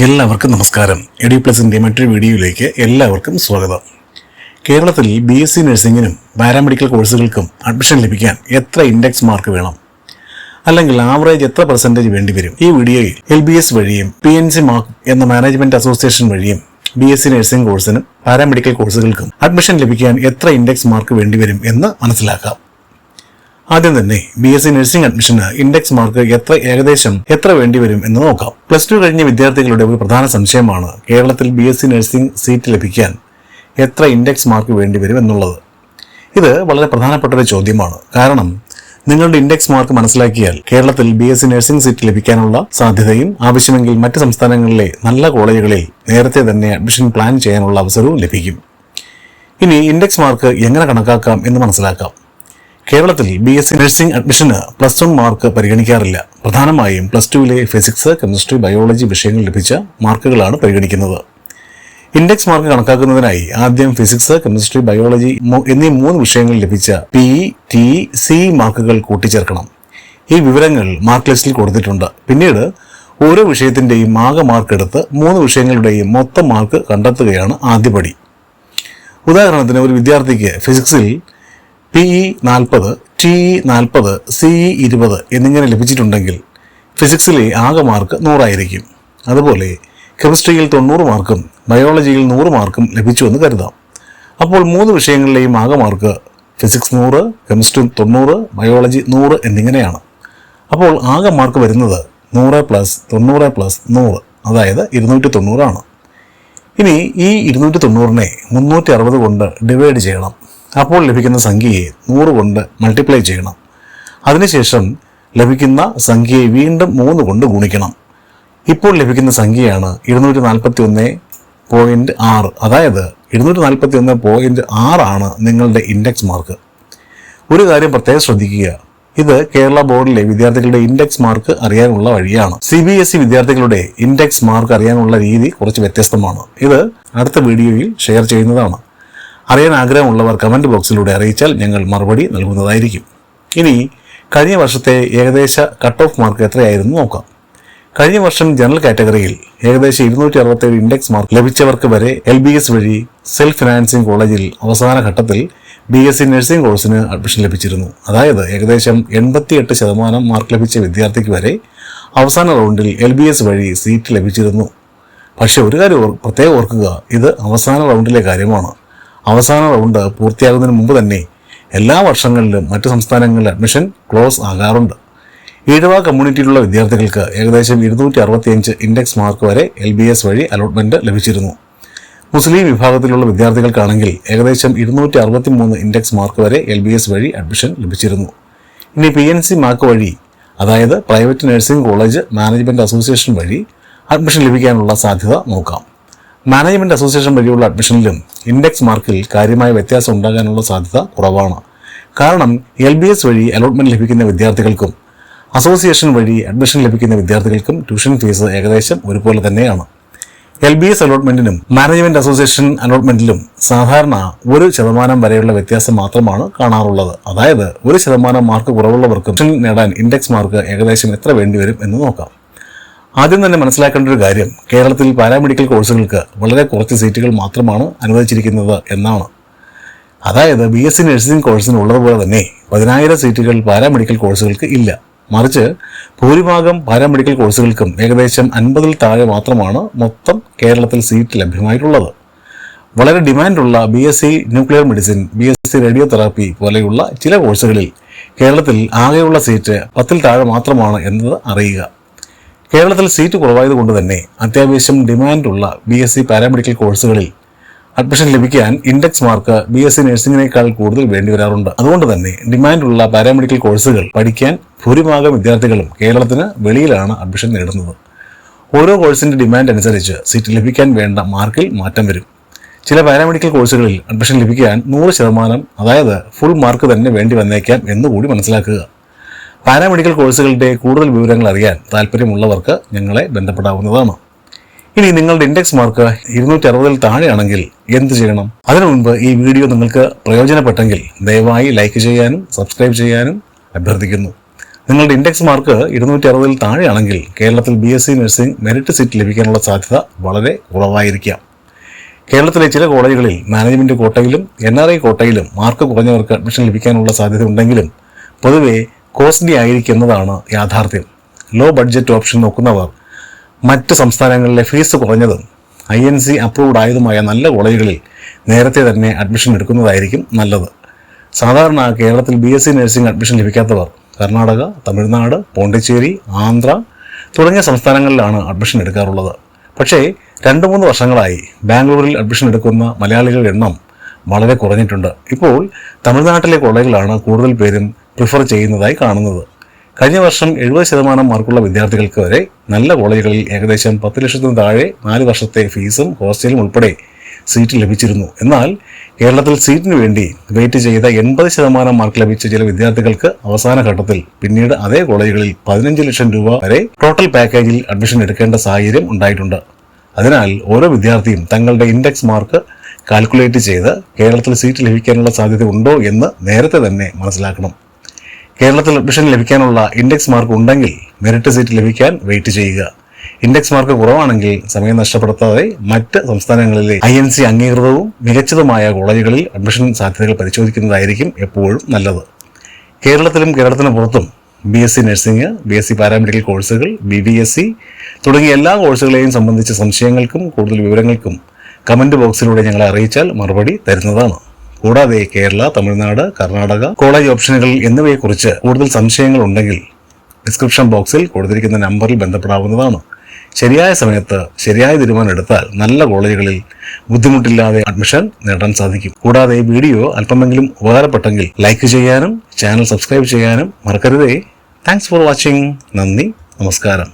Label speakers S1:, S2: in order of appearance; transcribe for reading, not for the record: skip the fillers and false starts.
S1: എല്ലാവർക്കും നമസ്കാരം. എഡ്യൂപ്ലസിൻ്റെ മറ്റൊരു വീഡിയോയിലേക്ക് എല്ലാവർക്കും സ്വാഗതം. കേരളത്തിൽ BSc നഴ്സിംഗിനും പാരാമെഡിക്കൽ കോഴ്സുകൾക്കും അഡ്മിഷൻ ലഭിക്കാൻ എത്ര ഇൻഡെക്സ് മാർക്ക് വേണം, അല്ലെങ്കിൽ ആവറേജ് എത്ര പെർസെൻറ്റേജ് വേണ്ടിവരും? ഈ വീഡിയോയിൽ LBS വഴിയും PNC മാർക്ക് എന്ന മാനേജ്മെന്റ് അസോസിയേഷൻ വഴിയും BSc നഴ്സിംഗ് കോഴ്സിനും പാരാമെഡിക്കൽ കോഴ്സുകൾക്കും അഡ്മിഷൻ ലഭിക്കാൻ എത്ര ഇൻഡെക്സ് മാർക്ക് വേണ്ടിവരും എന്ന് മനസ്സിലാക്കാം. ആദ്യം തന്നെ BSc നഴ്സിംഗ് അഡ്മിഷന് ഇൻഡെക്സ് മാർക്ക് ഏകദേശം എത്ര വേണ്ടിവരും എന്ന് നോക്കാം. +2 കഴിഞ്ഞ വിദ്യാർത്ഥികളുടെ ഒരു പ്രധാന സംശയമാണ് കേരളത്തിൽ BSc നഴ്സിംഗ് സീറ്റ് ലഭിക്കാൻ എത്ര ഇൻഡെക്സ് മാർക്ക് വേണ്ടിവരും എന്നുള്ളത്. ഇത് വളരെ പ്രധാനപ്പെട്ട ഒരു ചോദ്യമാണ്. കാരണം നിങ്ങളുടെ ഇൻഡെക്സ് മാർക്ക് മനസ്സിലാക്കിയാൽ കേരളത്തിൽ BSc നഴ്സിംഗ് സീറ്റ് ലഭിക്കാനുള്ള സാധ്യതയും ആവശ്യമെങ്കിൽ മറ്റ് സംസ്ഥാനങ്ങളിലെ നല്ല കോളേജുകളിൽ നേരത്തെ തന്നെ അഡ്മിഷൻ പ്ലാൻ ചെയ്യാനുള്ള അവസരവും ലഭിക്കും. ഇനി ഇൻഡെക്സ് മാർക്ക് എങ്ങനെ കണക്കാക്കാം എന്ന് മനസ്സിലാക്കാം. കേരളത്തിൽ BSc നഴ്സിംഗ് അഡ്മിഷന് +1 മാർക്ക് പരിഗണിക്കാറില്ല. പ്രധാനമായും +2 ഫിസിക്സ്, കെമിസ്ട്രി, ബയോളജി വിഷയങ്ങൾ ലഭിച്ച മാർക്കുകളാണ് പരിഗണിക്കുന്നത്. ഇൻഡെക്സ് മാർക്ക് കണക്കാക്കുന്നതിനായി ആദ്യം ഫിസിക്സ്, കെമിസ്ട്രി, ബയോളജി എന്നീ 3 വിഷയങ്ങൾ ലഭിച്ച PTC മാർക്കുകൾ കൂട്ടിച്ചേർക്കണം. ഈ വിവരങ്ങൾ മാർക്ക് ലിസ്റ്റിൽ കൊടുത്തിട്ടുണ്ട്. പിന്നീട് ഓരോ വിഷയത്തിന്റെയും ആകെ മാർക്ക് എടുത്ത് 3 വിഷയങ്ങളുടെയും മൊത്തം മാർക്ക് കണ്ടെത്തുകയാണ് ആദ്യപടി. ഉദാഹരണത്തിന്, ഒരു വിദ്യാർത്ഥിക്ക് ഫിസിക്സിൽ PE 40, TE 40, CE 20 എന്നിങ്ങനെ ലഭിച്ചിട്ടുണ്ടെങ്കിൽ ഫിസിക്സിലെ ആകെ മാർക്ക് 100 ആയിരിക്കും. അതുപോലെ കെമിസ്ട്രിയിൽ 90 മാർക്കും ബയോളജിയിൽ 100 മാർക്കും ലഭിച്ചുവെന്ന് കരുതാം. അപ്പോൾ 3 വിഷയങ്ങളിലെയും ആകെ മാർക്ക് ഫിസിക്സ് 100, കെമിസ്ട്രി 90, ബയോളജി 100 എന്നിങ്ങനെയാണ്. അപ്പോൾ ആകെ മാർക്ക് വരുന്നത് 100 + 90 + 100, അതായത് 290 ആണ്. ഇനി ഈ 290നെ 360 കൊണ്ട് ഡിവൈഡ് ചെയ്യണം. അപ്പോൾ ലഭിക്കുന്ന സംഖ്യയെ 100 കൊണ്ട് മൾട്ടിപ്ലൈ ചെയ്യണം. അതിനുശേഷം ലഭിക്കുന്ന സംഖ്യയെ വീണ്ടും 3 കൊണ്ട് ഗുണിക്കണം. ഇപ്പോൾ ലഭിക്കുന്ന സംഖ്യയാണ് 241.6. അതായത് 241.6 ആണ് നിങ്ങളുടെ ഇൻഡെക്സ് മാർക്ക്. ഒരു കാര്യം പ്രത്യേകം ശ്രദ്ധിക്കുക, ഇത് കേരള ബോർഡിലെ വിദ്യാർത്ഥികളുടെ ഇൻഡെക്സ് മാർക്ക് അറിയാനുള്ള വഴിയാണ്. CBSE വിദ്യാർത്ഥികളുടെ ഇൻഡെക്സ് മാർക്ക് അറിയാനുള്ള രീതി കുറച്ച് വ്യത്യസ്തമാണ്. ഇത് അടുത്ത വീഡിയോയിൽ ഷെയർ ചെയ്യുന്നതാണ്. അറിയാൻ ആഗ്രഹമുള്ളവർ കമൻറ്റ് ബോക്സിലൂടെ അറിയിച്ചാൽ ഞങ്ങൾ മറുപടി നൽകുന്നതായിരിക്കും. ഇനി കഴിഞ്ഞ വർഷത്തെ ഏകദേശ കട്ട് ഓഫ് മാർക്ക് എത്രയായിരുന്നു നോക്കാം. കഴിഞ്ഞ വർഷം ജനറൽ കാറ്റഗറിയിൽ ഏകദേശം 267 ഇൻഡെക്സ് മാർക്ക് ലഭിച്ചവർക്ക് വരെ LBS വഴി സെൽഫ് ഫിനാൻസിംഗ് കോളേജിൽ അവസാന ഘട്ടത്തിൽ BSc നഴ്സിംഗ് കോഴ്സിന് അഡ്മിഷൻ ലഭിച്ചിരുന്നു. അതായത് ഏകദേശം 88% മാർക്ക് ലഭിച്ച വിദ്യാർത്ഥിക്ക് വരെ അവസാന റൗണ്ടിൽ LBS വഴി സീറ്റ് ലഭിച്ചിരുന്നു. പക്ഷേ ഒരു കാര്യം പ്രത്യേകം ഓർക്കുക, ഇത് അവസാന റൗണ്ടിലെ കാര്യമാണ്. അവസാന റൗണ്ട് പൂർത്തിയാകുന്നതിന് മുമ്പ് തന്നെ എല്ലാ വർഷങ്ങളിലും മറ്റു സംസ്ഥാനങ്ങളിൽ അഡ്മിഷൻ ക്ലോസ് ആകാറുണ്ട്. ഈഴവ കമ്മ്യൂണിറ്റിയിലുള്ള വിദ്യാർത്ഥികൾക്ക് ഏകദേശം 265 ഇൻഡെക്സ് മാർക്ക് വരെ LBS വഴി അലോട്ട്മെന്റ് ലഭിച്ചിരുന്നു. മുസ്ലിം വിഭാഗത്തിലുള്ള വിദ്യാർത്ഥികൾക്കാണെങ്കിൽ ഏകദേശം 263 ഇൻഡെക്സ് മാർക്ക് വരെ LBS വഴി അഡ്മിഷൻ ലഭിച്ചിരുന്നു. ഇനി PNC മാർക്ക് വഴി, അതായത് private nursing college management association വഴി അഡ്മിഷൻ ലഭിക്കാനുള്ള സാധ്യത നോക്കാം. മാനേജ്മെന്റ് അസോസിയേഷൻ വഴിയുള്ള അഡ്മിഷനിലും ഇൻഡെക്സ് മാർക്കിൽ കാര്യമായ വ്യത്യാസം ഉണ്ടാകാനുള്ള സാധ്യത കുറവാണ്. കാരണം LBS വഴി അലോട്ട്മെന്റ് ലഭിക്കുന്ന വിദ്യാർത്ഥികൾക്കും അസോസിയേഷൻ വഴി അഡ്മിഷൻ ലഭിക്കുന്ന വിദ്യാർത്ഥികൾക്കും ട്യൂഷൻ ഫീസ് ഏകദേശം ഒരുപോലെ തന്നെയാണ്. LBS അലോട്ട്മെന്റിനും മാനേജ്മെന്റ് അസോസിയേഷൻ അലോട്ട്മെന്റിലും സാധാരണ 1% വരെയുള്ള വ്യത്യാസം മാത്രമാണ് കാണാറുള്ളത്. അതായത് 1% മാർക്ക് കുറവുള്ളവർക്കും നേടാൻ ഇൻഡെക്സ് മാർക്ക് ഏകദേശം എത്ര വേണ്ടിവരും എന്ന് നോക്കാം. ആദ്യം തന്നെ മനസ്സിലാക്കേണ്ട ഒരു കാര്യം, കേരളത്തിൽ പാരാമെഡിക്കൽ കോഴ്സുകൾക്ക് വളരെ കുറച്ച് സീറ്റുകൾ മാത്രമാണ് അനുവദിച്ചിരിക്കുന്നത് എന്നാണ്. അതായത് BSc നഴ്സിംഗ് കോഴ്സിന് ഉള്ളതുപോലെ തന്നെ 10,000 സീറ്റുകൾ പാരാമെഡിക്കൽ കോഴ്സുകൾക്ക് ഇല്ല. മറിച്ച് ഭൂരിഭാഗം പാരാമെഡിക്കൽ കോഴ്സുകൾക്കും ഏകദേശം 50-ൽ താഴെ മാത്രമാണ് മൊത്തം കേരളത്തിൽ സീറ്റ് ലഭ്യമായിട്ടുള്ളത്. വളരെ ഡിമാൻഡുള്ള BSc nuclear medicine, BSc radiotherapy പോലെയുള്ള ചില കോഴ്സുകളിൽ കേരളത്തിൽ ആകെയുള്ള സീറ്റ് 10-ൽ താഴെ മാത്രമാണ് എന്നത് അറിയുക. കേരളത്തിൽ സീറ്റ് കുറവായതുകൊണ്ട് തന്നെ അത്യാവശ്യം ഡിമാൻഡുള്ള BSc പാരാമെഡിക്കൽ കോഴ്സുകളിൽ അഡ്മിഷൻ ലഭിക്കാൻ ഇൻഡെക്സ് മാർക്ക് BSc നഴ്സിംഗിനേക്കാൾ കൂടുതൽ വേണ്ടിവരാറുണ്ട്. അതുകൊണ്ട് തന്നെ ഡിമാൻഡുള്ള പാരാമെഡിക്കൽ കോഴ്സുകൾ പഠിക്കാൻ ഭൂരിഭാഗം വിദ്യാർത്ഥികളും കേരളത്തിന് വെളിയിലാണ് അഡ്മിഷൻ നേടുന്നത്. ഓരോ കോഴ്സിന്റെ ഡിമാൻഡ് അനുസരിച്ച് സീറ്റ് ലഭിക്കാൻ വേണ്ട മാർക്കിൽ മാറ്റം വരും. ചില പാരാമെഡിക്കൽ കോഴ്സുകളിൽ അഡ്മിഷൻ ലഭിക്കാൻ 100%, അതായത് ഫുൾ മാർക്ക് തന്നെ വേണ്ടി വന്നേക്കാം എന്നുകൂടി മനസ്സിലാക്കുക. പാരാമെഡിക്കൽ കോഴ്സുകളുടെ കൂടുതൽ വിവരങ്ങൾ അറിയാൻ താല്പര്യമുള്ളവർക്ക് ഞങ്ങളെ ബന്ധപ്പെടാവുന്നതാണ്. ഇനി നിങ്ങളുടെ ഇൻഡെക്സ് മാർക്ക് 260-ൽ താഴെയാണെങ്കിൽ എന്ത് ചെയ്യണം? അതിനു മുൻപ് ഈ വീഡിയോ നിങ്ങൾക്ക് പ്രയോജനപ്പെട്ടെങ്കിൽ ദയവായി ലൈക്ക് ചെയ്യാനും സബ്സ്ക്രൈബ് ചെയ്യാനും അഭ്യർത്ഥിക്കുന്നു. നിങ്ങളുടെ ഇൻഡെക്സ് മാർക്ക് 260 താഴെയാണെങ്കിൽ കേരളത്തിൽ BSc നഴ്സിംഗ് മെറിറ്റ് സീറ്റ് ലഭിക്കാനുള്ള സാധ്യത വളരെ കുറവായിരിക്കാം. കേരളത്തിലെ ചില കോളേജുകളിൽ മാനേജ്മെൻറ്റ് കോട്ടയിലും NRI കോട്ടയിലും മാർക്ക് കുറഞ്ഞവർക്ക് അഡ്മിഷൻ ലഭിക്കാനുള്ള സാധ്യത ഉണ്ടെങ്കിലും പൊതുവെ കോസ്റ്റ്ലി ആയിരിക്കുന്നതാണ് യാഥാർത്ഥ്യം. ലോ ബഡ്ജറ്റ് ഓപ്ഷൻ നോക്കുന്നവർ മറ്റ് സംസ്ഥാനങ്ങളിലെ ഫീസ് കുറഞ്ഞതും INC അപ്രൂവ്ഡ് ആയതുമായ നല്ല കോളേജുകളിൽ നേരത്തെ തന്നെ അഡ്മിഷൻ എടുക്കുന്നതായിരിക്കും നല്ലത്. സാധാരണ കേരളത്തിൽ BSc നഴ്സിംഗ് അഡ്മിഷൻ ലഭിക്കാത്തവർ കർണാടക, തമിഴ്നാട്, പോണ്ടിച്ചേരി, ആന്ധ്ര തുടങ്ങിയ സംസ്ഥാനങ്ങളിലാണ് അഡ്മിഷൻ എടുക്കാറുള്ളത്. പക്ഷേ 2-3 വർഷങ്ങളായി ബാംഗ്ലൂരിൽ അഡ്മിഷൻ എടുക്കുന്ന മലയാളികളുടെ എണ്ണം വളരെ കുറഞ്ഞിട്ടുണ്ട്. ഇപ്പോൾ തമിഴ്നാട്ടിലെ കോളേജുകളാണ് കൂടുതൽ പേരും പ്രിഫർ ചെയ്യുന്നതായി കാണുന്നത്. കഴിഞ്ഞ വർഷം 70% മാർക്കുള്ള വിദ്യാർത്ഥികൾക്ക് വരെ നല്ല കോളേജുകളിൽ ഏകദേശം 10 ലക്ഷത്തിന് താഴെ 4 വർഷത്തെ ഫീസും ഹോസ്റ്റലും ഉൾപ്പെടെ സീറ്റ് ലഭിച്ചിരുന്നു. എന്നാൽ കേരളത്തിൽ സീറ്റിന് വേണ്ടി വെയിറ്റ് ചെയ്ത 80% മാർക്ക് ലഭിച്ച ചില വിദ്യാർത്ഥികൾക്ക് അവസാന ഘട്ടത്തിൽ പിന്നീട് അതേ കോളേജുകളിൽ 15 ലക്ഷം രൂപ വരെ ടോട്ടൽ പാക്കേജിൽ അഡ്മിഷൻ എടുക്കേണ്ട സാഹചര്യം ഉണ്ടായിട്ടുണ്ട്. അതിനാൽ ഓരോ വിദ്യാർത്ഥിയും തങ്ങളുടെ ഇൻഡെക്സ് മാർക്ക് കാൽക്കുലേറ്റ് ചെയ്ത് കേരളത്തിൽ സീറ്റ് ലഭിക്കാനുള്ള സാധ്യത ഉണ്ടോ എന്ന് നേരത്തെ തന്നെ മനസ്സിലാക്കണം. കേരളത്തിൽ അഡ്മിഷൻ ലഭിക്കാനുള്ള ഇൻഡെക്സ് മാർക്ക് ഉണ്ടെങ്കിൽ മെറിറ്റ് സീറ്റ് ലഭിക്കാൻ വെയിറ്റ് ചെയ്യുക. ഇൻഡെക്സ് മാർക്ക് കുറവാണെങ്കിൽ സമയം നഷ്ടപ്പെടുത്താതെ മറ്റ് സംസ്ഥാനങ്ങളിലെ INC അംഗീകൃതവും മികച്ചതുമായ കോളേജുകളിൽ അഡ്മിഷൻ സാധ്യതകൾ പരിശോധിക്കുന്നതായിരിക്കും എപ്പോഴും നല്ലത്. കേരളത്തിലും കേരളത്തിന് പുറത്തും BSc നഴ്സിംഗ്, BSc പാരാമെഡിക്കൽ കോഴ്സുകൾ, BBSc തുടങ്ങിയ എല്ലാ കോഴ്സുകളെയും സംബന്ധിച്ച സംശയങ്ങൾക്കും കൂടുതൽ വിവരങ്ങൾക്കും കമന്റ് ബോക്സിലൂടെ ഞങ്ങളെ അറിയിച്ചാൽ മറുപടി തരുന്നതാണ്. കൂടാതെ കേരള, തമിഴ്നാട്, കർണാടക കോളേജ് ഓപ്ഷനുകൾ എന്നിവയെക്കുറിച്ച് കൂടുതൽ സംശയങ്ങൾ ഉണ്ടെങ്കിൽ ഡിസ്ക്രിപ്ഷൻ ബോക്സിൽ കൊടുത്തിരിക്കുന്ന നമ്പറിൽ ബന്ധപ്പെടാവുന്നതാണ്. ശരിയായ സമയത്ത് ശരിയായ തീരുമാനം എടുത്താൽ നല്ല കോളേജുകളിൽ ബുദ്ധിമുട്ടില്ലാതെ അഡ്മിഷൻ നേടാൻ സാധിക്കും. കൂടാതെ വീഡിയോ അല്പമെങ്കിലും ഉപകാരപ്പെട്ടെങ്കിൽ ലൈക്ക് ചെയ്യാനും ചാനൽ സബ്സ്ക്രൈബ് ചെയ്യാനും മറക്കരുതേ. Thanks for watching. നന്ദി, നമസ്കാരം.